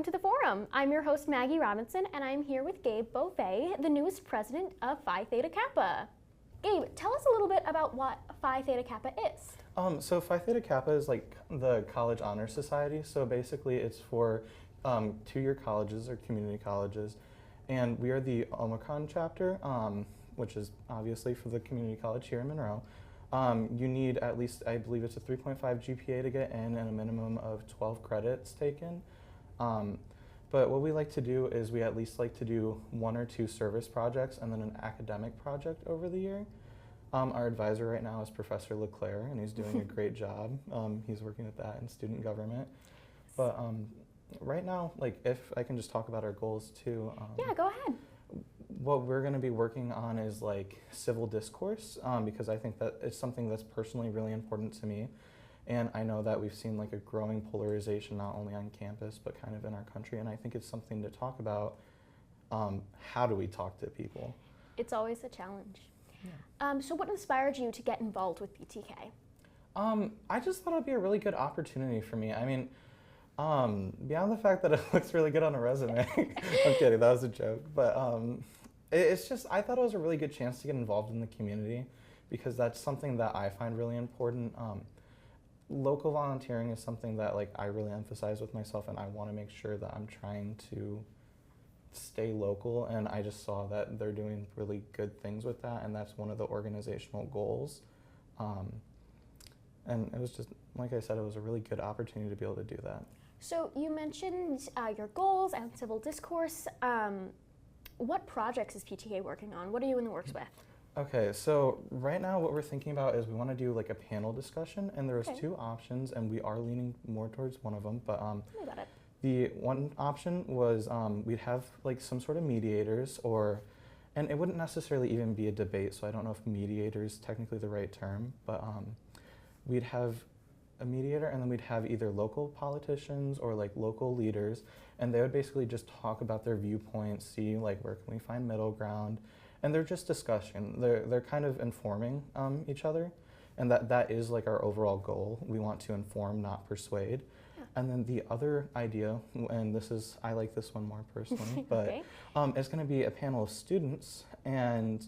welcome to the forum. I'm your host, Maggie Robinson, and I'm here with Gabe Beauvais, the newest president of Phi Theta Kappa. Gabe, tell us a little bit about what Phi Theta Kappa is. So Phi Theta Kappa is like the college honor society. So basically it's for two-year colleges or community colleges. And we are the Omicron chapter, which is obviously for the community college here in Monroe. You need at least, I believe it's a 3.5 GPA to get in and a minimum of 12 credits taken. But what we like to do is we at least like to do 1 or 2 service projects and then an academic project over the year. Our advisor right now is Professor LeClaire, and he's doing a great job. He's working with that in student government. But right now, like, if I can just talk about our goals too. Yeah, go ahead. What we're going to be working on is like civil discourse, because I think that it's something that's personally really important to me. And I know that we've seen like a growing polarization not only on campus but kind of in our country, and I think it's something to talk about. How do we talk to people? It's always a challenge. Yeah. So what inspired you to get involved with PTK? I just thought it would be a really good opportunity for me. I mean, beyond the fact that it looks really good on a resume, I'm kidding, that was a joke, but it's just, I thought it was a really good chance to get involved in the community because that's something that I find really important. Local volunteering is something that like I really emphasize with myself, and I want to make sure that I'm trying to stay local, and I just saw that they're doing really good things with that, and that's one of the organizational goals. And it was just, like I said, it was a really good opportunity to be able to do that. So you mentioned your goals and civil discourse. What projects is PTK working on? What are you in the works with? Okay, so right now what we're thinking about is we want to do like a panel discussion, and there's 2 options, and we are leaning more towards one of them. But Tell me about it. the one option was we'd have like some sort of mediators, and it wouldn't necessarily even be a debate, so I don't know if mediator is technically the right term, but we'd have a mediator, and then we'd have either local politicians or like local leaders, and they would basically just talk about their viewpoints, see like where can we find middle ground, and they're just discussion. They're kind of informing each other, and that is like our overall goal. We want to inform, not persuade. Yeah. And then the other idea, and this is, I like this one more personally, but it's going to be a panel of students, and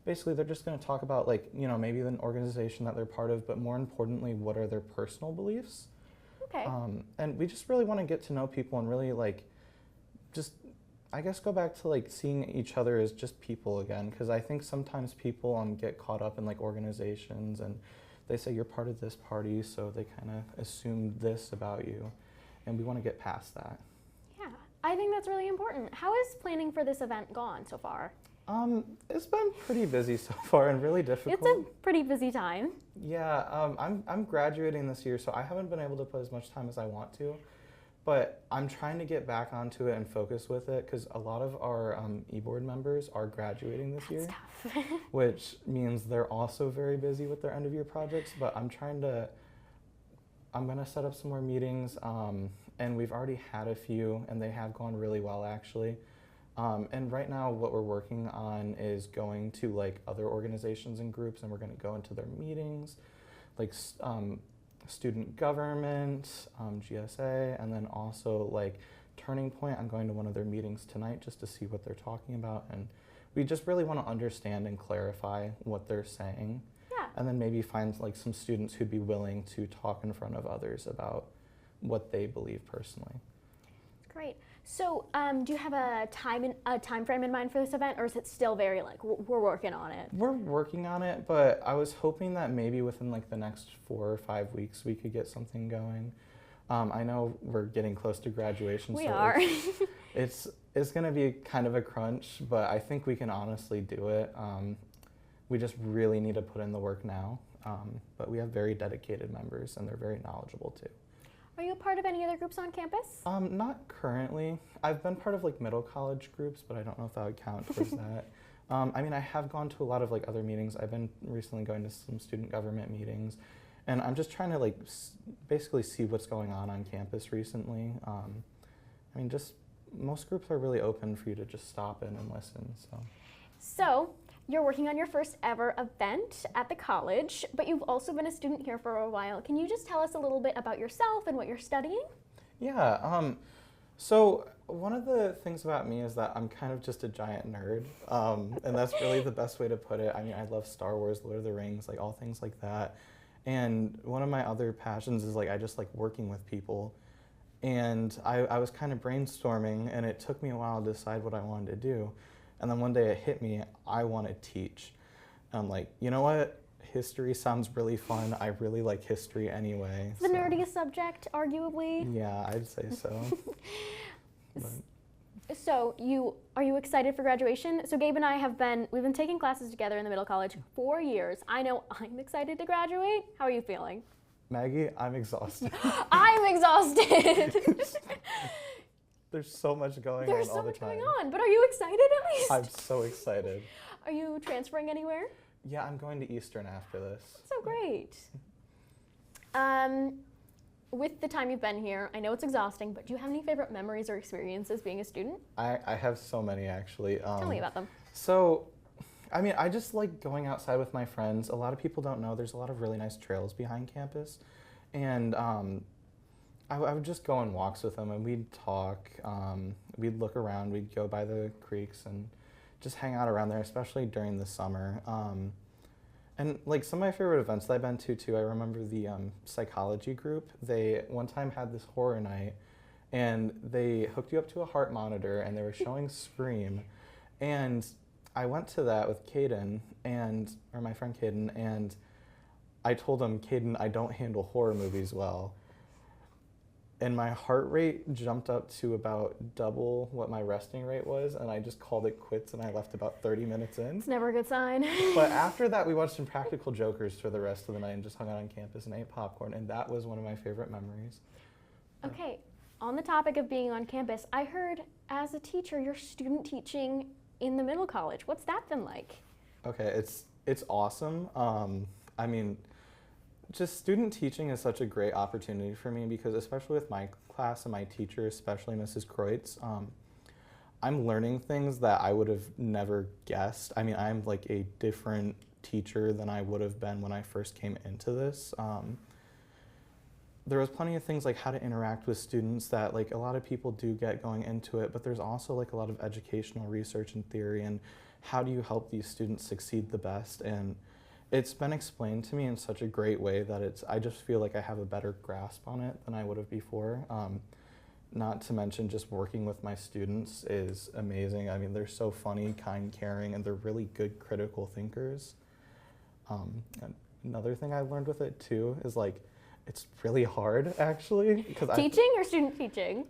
basically they're just going to talk about like, you know, maybe an organization that they're part of, but more importantly, what are their personal beliefs. Okay. And we just really want to get to know people and really like just, I guess, go back to like seeing each other as just people again, because I think sometimes people get caught up in like organizations, and they say you're part of this party, so they kind of assume this about you, and we want to get past that. Yeah, I think that's really important. How has planning for this event gone so far? It's been pretty busy so far and really difficult. It's a pretty busy time. Yeah, I'm graduating this year, so I haven't been able to put as much time as I want to, but I'm trying to get back onto it and focus with it, because a lot of our e-board members are graduating this year, Tough. which means they're also very busy with their end of year projects, but I'm gonna set up some more meetings, and we've already had a few, and they have gone really well actually. And right now what we're working on is going to like other organizations and groups, and we're going to go into their meetings, like student government, GSA, and then also like Turning Point. I'm going to one of their meetings tonight just to see what they're talking about, and we just really want to understand and clarify what they're saying. Yeah. And then maybe find like some students who'd be willing to talk in front of others about what they believe personally. Great. So, do you have a time frame in mind for this event, or is it still very like we're working on it? We're working on it, but I was hoping that maybe within like the next 4 or 5 weeks we could get something going. I know we're getting close to graduation. We so are. It's going to be kind of a crunch, but I think we can honestly do it. We just really need to put in the work now. But we have very dedicated members, and they're very knowledgeable too. Are you a part of any other groups on campus? Not currently. I've been part of like middle college groups, but I don't know if that would count towards that. I mean, I have gone to a lot of like other meetings. I've been recently going to some student government meetings, and I'm just trying to like basically see what's going on campus recently. I mean, just most groups are really open for you to just stop in and listen. So you're working on your first ever event at the college, but you've also been a student here for a while. Can you just tell us a little bit about yourself and what you're studying? Yeah, So one of the things about me is that I'm kind of just a giant nerd, and that's really the best way to put it. I mean, I love Star Wars, Lord of the Rings, like all things like that. And one of my other passions is like I just like working with people. And I was kind of brainstorming, and it took me a while to decide what I wanted to do. And then one day it hit me, I want to teach. And I'm like, you know what? History sounds really fun. I really like history anyway. The nerdiest subject, arguably. Yeah, I'd say so. So are you excited for graduation? So Gabe and I we've been taking classes together in the middle college 4 years. I know I'm excited to graduate. How are you feeling? Maggie, I'm exhausted. I'm exhausted. There's so much going on all the time. There's so much going on, but are you excited at least? I'm so excited. Are you transferring anywhere? Yeah, I'm going to Eastern after this. So great. With the time you've been here, I know it's exhausting, but do you have any favorite memories or experiences being a student? I have so many, actually. Tell me about them. So, I mean, I just like going outside with my friends. A lot of people don't know there's a lot of really nice trails behind campus. And I would just go on walks with them, and we'd talk. We'd look around. We'd go by the creeks and just hang out around there, especially during the summer. And like some of my favorite events that I've been to too, I remember the psychology group. They one time had this horror night, and they hooked you up to a heart monitor, and they were showing Scream. And I went to that with Caden, or my friend Caden, and I told him, Caden, I don't handle horror movies well. And my heart rate jumped up to about double what my resting rate was, and I just called it quits, and I left about 30 minutes in. It's never a good sign. But after that, we watched some Practical Jokers for the rest of the night and just hung out on campus and ate popcorn, and that was one of my favorite memories. Okay, on the topic of being on campus, I heard as a teacher, you're student teaching in the middle college. What's that been like? Okay, it's awesome. I mean, just student teaching is such a great opportunity for me because especially with my class and my teacher, especially Mrs. Kreutz, I'm learning things that I would have never guessed. I mean, I'm like a different teacher than I would have been when I first came into this. There was plenty of things like how to interact with students that like a lot of people do get going into it, but there's also like a lot of educational research and theory and how do you help these students succeed the best. And it's been explained to me in such a great way that I just feel like I have a better grasp on it than I would have before. Not to mention just working with my students is amazing. I mean, they're so funny, kind, caring, and they're really good critical thinkers. And another thing I learned with it too is like, it's really hard actually. Teaching or student teaching?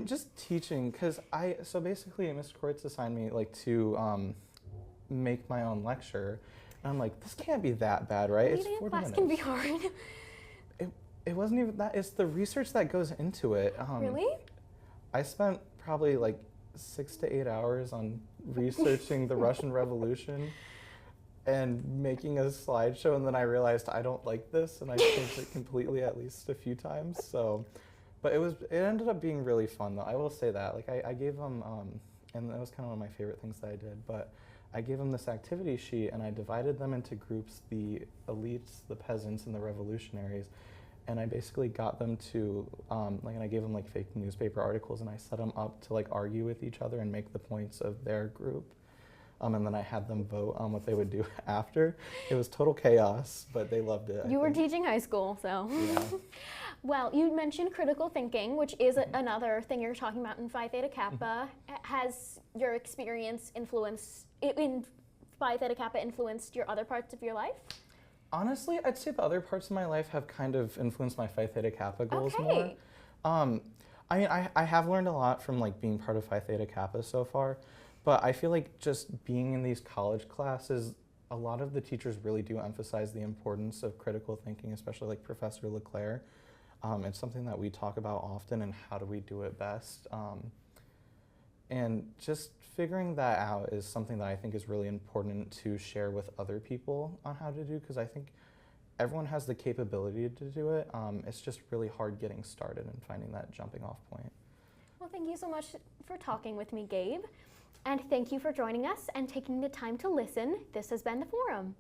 Just teaching, because so basically Ms. Kreutz assigned me like to make my own lecture. And I'm like, this can't be that bad, right? It's 40 minutes. Class can be hard. It wasn't even that. It's the research that goes into it. Really? I spent probably like 6 to 8 hours on researching the Russian Revolution and making a slideshow, and then I realized I don't like this, and I changed it completely at least a few times. So, but it ended up being really fun though. I will say that. Like I gave them, and that was kind of one of my favorite things that I did. But I gave them this activity sheet, and I divided them into groups: the elites, the peasants, and the revolutionaries. And I basically got them to, and I gave them like fake newspaper articles, and I set them up to like argue with each other and make the points of their group. And then I had them vote on what they would do after. It was total chaos, but they loved it. You were teaching high school, so. Yeah. Well, you mentioned critical thinking, which is another thing you're talking about in Phi Theta Kappa. Has your experience in Phi Theta Kappa influenced your other parts of your life? Honestly, I'd say the other parts of my life have kind of influenced my Phi Theta Kappa goals more. I mean, I have learned a lot from like being part of Phi Theta Kappa so far, but I feel like just being in these college classes, a lot of the teachers really do emphasize the importance of critical thinking, especially like Professor Leclerc. It's something that we talk about often, and how do we do it best. And just figuring that out is something that I think is really important to share with other people on how to do, because I think everyone has the capability to do it. It's just really hard getting started and finding that jumping off point. Well, thank you so much for talking with me, Gabe. And thank you for joining us and taking the time to listen. This has been The Forum.